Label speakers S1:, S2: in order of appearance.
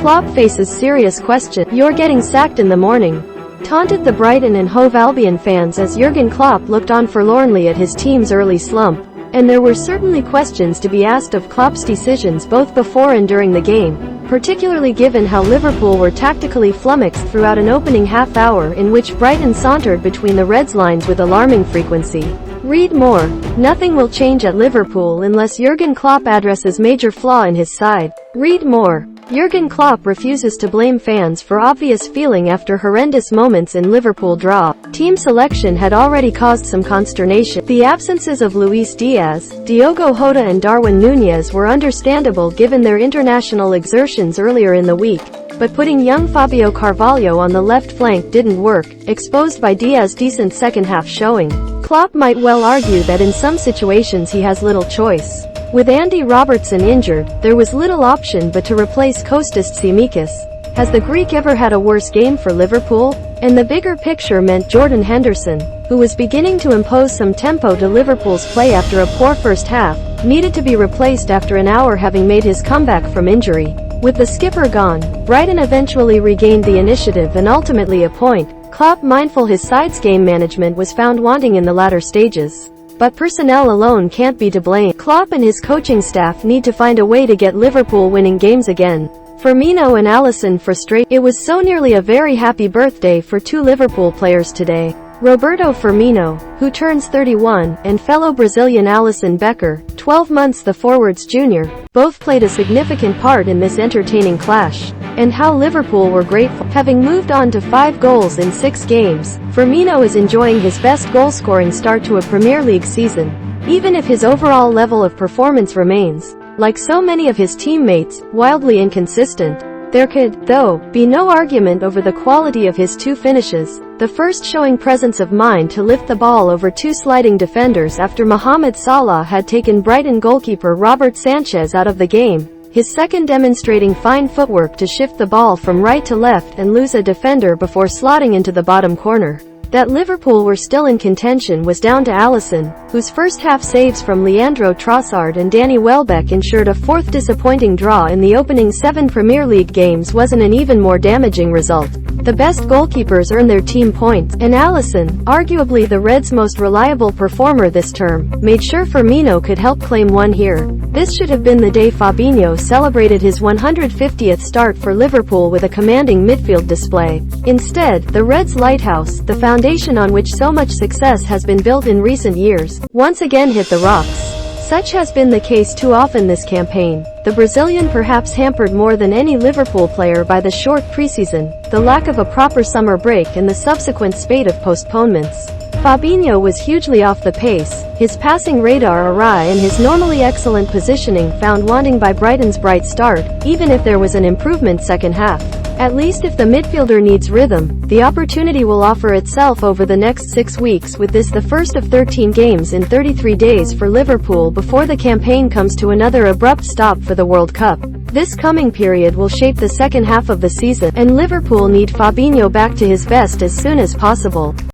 S1: Klopp faces serious question. You're getting sacked in the morning. Taunted the Brighton and Hove Albion fans as Jurgen Klopp looked on forlornly at his team's early slump. And there were certainly questions to be asked of Klopp's decisions both before and during the game, particularly given how Liverpool were tactically flummoxed throughout an opening half hour in which Brighton sauntered between the Reds' lines with alarming frequency. Read more. Nothing will change at Liverpool unless Jurgen Klopp addresses major flaw in his side. Read more. Jurgen Klopp refuses to blame fans for obvious feeling after horrendous moments in Liverpool draw. Team selection had already caused some consternation. The absences of Luis Diaz, Diogo, Jota and Darwin Nunez were understandable given their international exertions earlier in the week. But putting young Fabio Carvalho on the left flank didn't work, exposed by Diaz's decent second-half showing. Klopp might well argue that in some situations he has little choice. With Andy Robertson injured, there was little option but to replace Kostas Tsimikas. Has the Greek ever had a worse game for Liverpool? And the bigger picture meant Jordan Henderson, who was beginning to impose some tempo to Liverpool's play after a poor first half, needed to be replaced after an hour having made his comeback from injury. With the skipper gone, Brighton eventually regained the initiative and ultimately a point. Klopp, mindful his side's game management was found wanting in the latter stages. But personnel alone can't be to blame. Klopp and his coaching staff need to find a way to get Liverpool winning games again. Firmino and Alisson frustrate. It was so nearly a very happy birthday for two Liverpool players today. Roberto Firmino, who turns 31, and fellow Brazilian Alisson Becker, 12 months the forward's junior, both played a significant part in this entertaining clash. And how Liverpool were grateful. Having moved on to 5 goals in 6 games, Firmino is enjoying his best goal-scoring start to a Premier League season. Even if his overall level of performance remains, like so many of his teammates, wildly inconsistent. There could, though, be no argument over the quality of his 2 finishes, the first showing presence of mind to lift the ball over 2 sliding defenders after Mohamed Salah had taken Brighton goalkeeper Robert Sanchez out of the game, his second demonstrating fine footwork to shift the ball from right to left and lose a defender before slotting into the bottom corner. That Liverpool were still in contention was down to Alisson, whose first half saves from Leandro, Trossard and Danny Welbeck ensured a 4th disappointing draw in the opening 7 Premier League games wasn't an even more damaging result. The best goalkeepers earn their team points, and Alisson, arguably the Reds' most reliable performer this term, made sure Firmino could help claim one here. This should have been the day Fabinho celebrated his 150th start for Liverpool with a commanding midfield display. Instead, the Reds' Lighthouse, the foundation on which so much success has been built in recent years, once again hit the rocks. Such has been the case too often this campaign. The Brazilian perhaps hampered more than any Liverpool player by the short preseason, the lack of a proper summer break and the subsequent spate of postponements. Fabinho was hugely off the pace, his passing radar awry and his normally excellent positioning found wanting by Brighton's bright start, even if there was an improvement second half. At least if the midfielder needs rhythm, the opportunity will offer itself over the next 6 weeks, with this the first of 13 games in 33 days for Liverpool before the campaign comes to another abrupt stop for the World Cup. This coming period will shape the second half of the season, and Liverpool need Fabinho back to his best as soon as possible.